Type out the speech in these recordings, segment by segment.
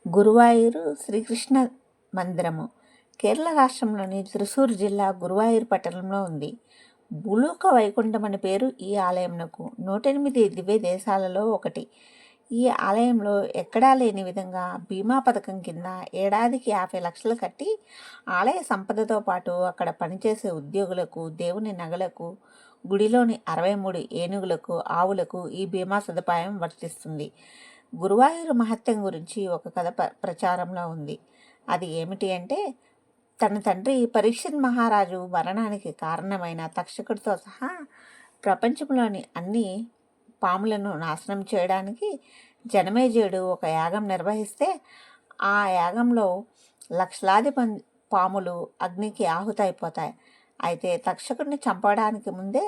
గురువాయూరు శ్రీకృష్ణ మందిరము కేరళ రాష్ట్రంలోని త్రిశూర్ జిల్లా గురువాయూరు పట్టణంలో ఉంది. భూలోక వైకుంఠం అని పేరు ఈ ఆలయంకు. 108 దివ్య దేశాలలో ఒకటి. ఈ ఆలయంలో ఎక్కడా లేని విధంగా బీమా పథకం కింద ఏడాదికి 50 లక్షలు కట్టి ఆలయ సంపదతో పాటు అక్కడ పనిచేసే ఉద్యోగులకు, దేవుని నగలకు, గుడిలోని 63 ఏనుగులకు, ఆవులకు ఈ బీమా సదుపాయం వర్తిస్తుంది. గురువాయూరు మహత్యం గురించి ఒక కథ ప్రచారంలో ఉంది. అది ఏమిటి అంటే, తన తండ్రి పరీక్షిత్ మహారాజు మరణానికి కారణమైన తక్షకుడితో సహా ప్రపంచంలోని అన్ని పాములను నాశనం చేయడానికి జనమేజయుడు ఒక యాగం నిర్వహిస్తే, ఆ యాగంలో లక్షలాది పాములు అగ్నికి ఆహుతైపోతాయి. అయితే తక్షకుడిని చంపడానికి ముందే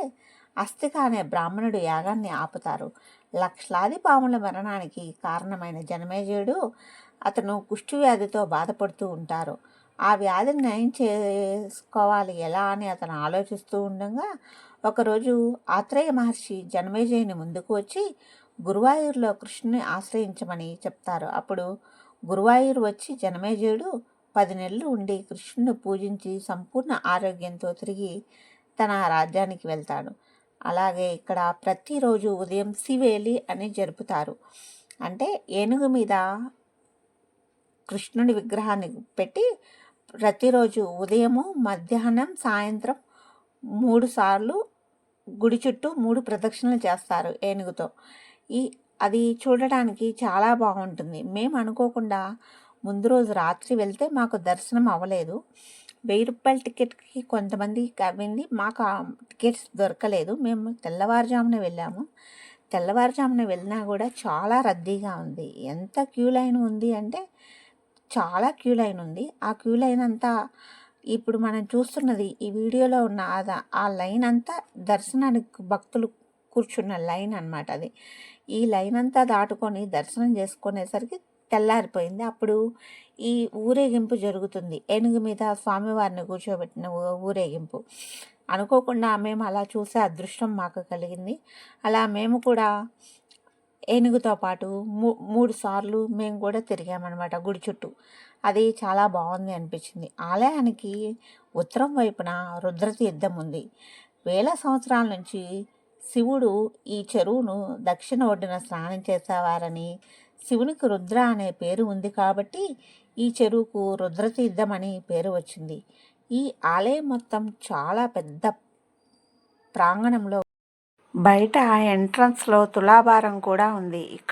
అస్తిక అనే బ్రాహ్మణుడు యాగాన్ని ఆపుతారు. లక్షలాది పాముల మరణానికి కారణమైన జనమేజయుడు, అతను కుష్టి వ్యాధితో బాధపడుతూ ఉంటారు. ఆ వ్యాధిని నయం చేసుకోవాలి ఎలా అని అతను ఆలోచిస్తూ ఉండగా, ఒకరోజు ఆత్రేయ మహర్షి జనమేజయుని ముందుకు వచ్చి గురువాయూరులో కృష్ణుని ఆశ్రయించమని చెప్తారు. అప్పుడు గురువాయూరు వచ్చి జనమేజయుడు 10 నెలలు ఉండి కృష్ణుని పూజించి సంపూర్ణ ఆరోగ్యంతో తిరిగి తన రాజ్యానికి వెళ్తాడు. అలాగే ఇక్కడ ప్రతిరోజు ఉదయం శివేలి అని జరుపుతారు. అంటే ఏనుగు మీద కృష్ణుడి విగ్రహాన్ని పెట్టి ప్రతిరోజు ఉదయము, మధ్యాహ్నం, సాయంత్రం 3 సార్లు గుడి చుట్టూ 3 ప్రదక్షిణలు చేస్తారు ఏనుగుతో. అది చూడడానికి చాలా బాగుంటుంది. మేము అనుకోకుండా ముందు రోజు రాత్రి వెళ్తే మాకు దర్శనం అవ్వలేదు. 1000 రూపాయల టికెట్కి కొంతమంది కవ్వింది, మాకు టికెట్స్ దొరకలేదు. మేము తెల్లవారుజామున వెళ్ళాము. తెల్లవారుజామున వెళ్ళినా కూడా చాలా రద్దీగా ఉంది. ఎంత క్యూ లైన్ ఉంది అంటే చాలా క్యూ లైన్ ఉంది. ఆ క్యూ లైన్ అంతా ఇప్పుడు మనం చూస్తున్నది ఈ వీడియోలో ఉన్న ఆ లైన్ అంతా దర్శనానికి భక్తులు కూర్చున్న లైన్ అన్నమాట. అది ఈ లైన్ అంతా దాటుకొని దర్శనం చేసుకునేసరికి తెల్లారిపోయింది. అప్పుడు ఈ ఊరేగింపు జరుగుతుంది. ఏనుగు మీద స్వామివారిని కూర్చోబెట్టిన ఊరేగింపు. అనుకోకుండా మేము అలా చూసే అదృష్టం మాకు కలిగింది. అలా మేము కూడా ఏనుగుతో పాటు 3 సార్లు మేము కూడా తిరిగామన్నమాట గుడి చుట్టూ. అది చాలా బాగుంది అనిపించింది. ఆలయానికి ఉత్తరం వైపున రుద్రతీర్థం ఉంది. వేల సంవత్సరాల నుంచి శివుడు ఈ చెరువును దక్షిణ ఒడ్డున స్నానం చేసేవారని, శివునికి రుద్ర అనే పేరు ఉంది కాబట్టి ఈ చెరువుకు రుద్రతీర్థం అని పేరు వచ్చింది. ఈ ఆలయం మొత్తం చాలా పెద్ద ప్రాంగణంలో బయట ఎంట్రన్స్లో తులాభారం కూడా ఉంది. ఇక్కడ